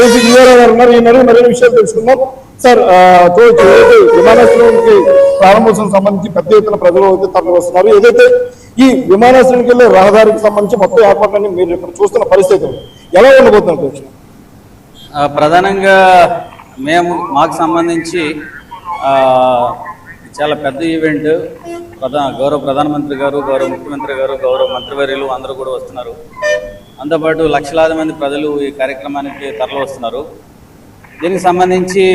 AC గారు ఉన్నారు. ఈ మరిన్ని విషయాలు తెలుసుకుందాం. సార్, విమానాశ్రయానికి ప్రారంభోత్సవం సంబంధించి పెద్ద ఎత్తున ప్రజలు అయితే తరలి వస్తున్నారు. ఏదైతే ఈ విమానాశ్రయానికి వెళ్ళే రహదారికి సంబంధించి మొత్తం ఏర్పాట్లన్నీ మీరు ఇక్కడ చూస్తున్న పరిస్థితులు ఎలా ఉండబోతున్నారు? ప్రధానంగా మాకు సంబంధించి చాలా పెద్ద ఈవెంట్. గౌరవ ప్రధానమంత్రి గారు, గౌరవ ముఖ్యమంత్రి గారు, గౌరవ మంత్రివర్యులు అందరూ కూడా వస్తున్నారు. అందుబాటు లక్షలాది మంది ప్రజలు ఈ కార్యక్రమానికి తరలి వస్తున్నారు. దీనికి సంబంధించి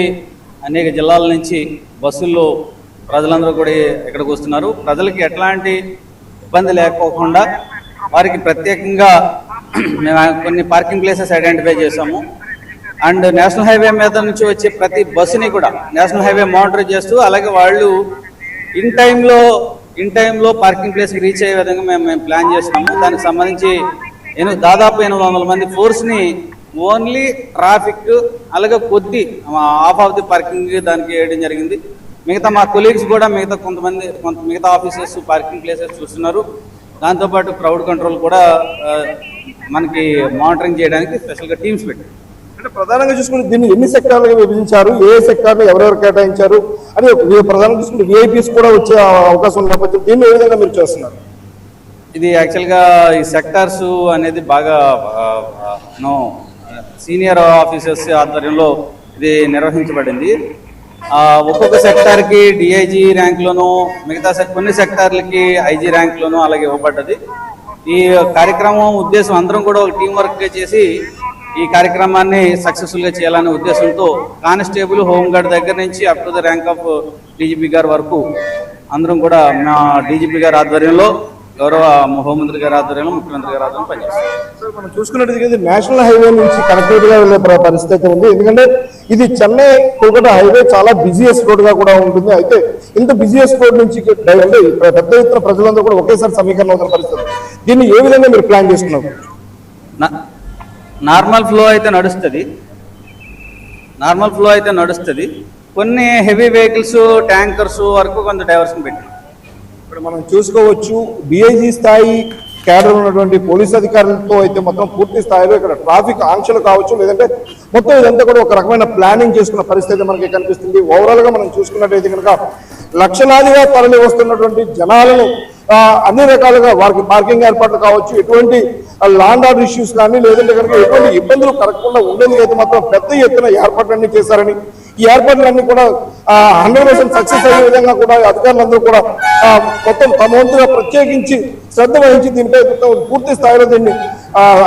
అనేక జిల్లాల నుంచి బస్సుల్లో ప్రజలందరూ కూడా ఇక్కడికి వస్తున్నారు. ప్రజలకి ఎట్లాంటి ఇబ్బంది లేకోకుండా వారికి ప్రత్యేకంగా మేము కొన్ని పార్కింగ్ ప్లేసెస్ ఐడెంటిఫై చేశాము. అండ్ నేషనల్ హైవే మీద నుంచి వచ్చే ప్రతి బస్సుని కూడా నేషనల్ హైవే మానిటర్ చేస్తూ, అలాగే వాళ్ళు ఇన్ టైంలో పార్కింగ్ ప్లేస్కి రీచ్ అయ్యే విధంగా మేము ప్లాన్ చేస్తున్నాము. దానికి సంబంధించి దాదాపు 800 మంది ఫోర్స్ని ఓన్లీ ట్రాఫిక్ అలాగే కొద్ది హాఫ్ ఆఫ్ ది పార్కింగ్ దానికి వేయడం జరిగింది. మిగతా మా కొలీగ్స్ కూడా మిగతా ఆఫీసర్స్ పార్కింగ్ ప్లేసెస్ చూస్తున్నారు. దాంతోపాటు క్రౌడ్ కంట్రోల్ కూడా మనకి మానిటరింగ్ చేయడానికి స్పెషల్గా టీమ్స్ పెట్టారు. అంటే ప్రధానంగా చూసుకుంటే దీన్ని ఎన్ని సెక్టార్లుగా విభజించారు, ఏ సెక్టార్లు ఎవరెవరు కేటాయించారు అని ప్రధానంగా చూసుకుంటే విఐపీస్ కూడా వచ్చే అవకాశం ఉన్న నేపథ్యం దీన్ని ఏ విధంగా మీరు చేస్తున్నారు? ఇది యాక్చువల్గా ఈ సెక్టార్స్ అనేది బాగా సీనియర్ ఆఫీసర్స్ ఆధ్వర్యంలో ఇది నిర్వహించబడింది. ఒక్కొక్క సెక్టార్కి డిఐజీ ర్యాంక్లోనూ, మిగతా కొన్ని సెక్టార్లకి ఐజీ ర్యాంక్లోనూ అలాగే ఇవ్వబడ్డది. ఈ కార్యక్రమం ఉద్దేశం అందరం కూడా ఒక టీం వర్క్గా చేసి ఈ కార్యక్రమాన్ని సక్సెస్ఫుల్గా చేయాలనే ఉద్దేశంతో కానిస్టేబుల్, హోంగార్డ్ దగ్గర నుంచి up to the rank of DGP గారి వరకు అందరం కూడా మా డీజీపీ గారి ఆధ్వర్యంలో, గౌరవ హోంమంత్రి గారి ఆధ్వర్యంలో, ముఖ్యమంత్రి గారి ఆధ్వర్యంలో పనిచేస్తాం. సార్, మనం చూసుకున్నట్టు నేషనల్ హైవే నుంచి కనెక్టివిటీగా వెళ్ళే పరిస్థితి ఉంది. ఎందుకంటే ఇది చెన్నై కోల్కతా హైవే చాలా బిజియెస్ట్ రోడ్ గా కూడా ఉంటుంది. అయితే ఇంత బిజియెస్ట్ రోడ్ నుంచి పెద్ద ఎత్తున ప్రజలందరూ కూడా ఒకేసారి సమీకరణ అవుతున్న పరిస్థితి. దీన్ని ఏ విధంగా మీరు ప్లాన్ చేసుకున్నారు? నార్మల్ ఫ్లో అయితే నడుస్తుంది. కొన్ని హెవీ వెహికల్స్, ట్యాంకర్స్ వరకు కొంత డైవర్షన్ పెట్టి ఇప్పుడు మనం చూసుకోవచ్చు. డిఐజీ స్థాయి కేడర్ ఉన్నటువంటి పోలీసు అధికారులతో అయితే మొత్తం పూర్తి స్థాయిలో ఇక్కడ ట్రాఫిక్ ఆంక్షలు కావచ్చు, లేదంటే మొత్తం ఇదంతా కూడా ఒక రకమైన ప్లానింగ్ చేసుకున్న పరిస్థితి మనకి కనిపిస్తుంది. ఓవరాల్ గా మనం చూసుకున్నట్టయితే కనుక లక్షలాదిగా తరలి వస్తున్నటువంటి జనాలను అన్ని రకాలుగా వారికి పార్కింగ్ ఏర్పాట్లు కావచ్చు, ఎటువంటి ల్యాండ్ ఆర్డర్ ఇష్యూస్ కానీ, లేదంటే కనుక ఎటువంటి ఇబ్బందులు కలగకుండా ఉండేందుకు అయితే మాత్రం పెద్ద ఎత్తున ఏర్పాట్లన్నీ చేశారని, ఈ ఏర్పాట్లన్నీ కూడా 100% సక్సెస్ అయ్యే విధంగా కూడా అధికారులందరూ కూడా మొత్తం తమ వంతుగా ప్రత్యేకించి శ్రద్ధ వహించి దీనిపై పూర్తి స్థాయిలో దీన్ని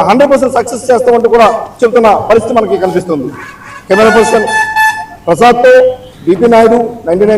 100% సక్సెస్ చేస్తామంటూ కూడా చెబుతున్న పరిస్థితి మనకి కనిపిస్తుంది. కెమెరా పర్సన్ ప్రసాద్తో బీపీ నాయుడు, 99.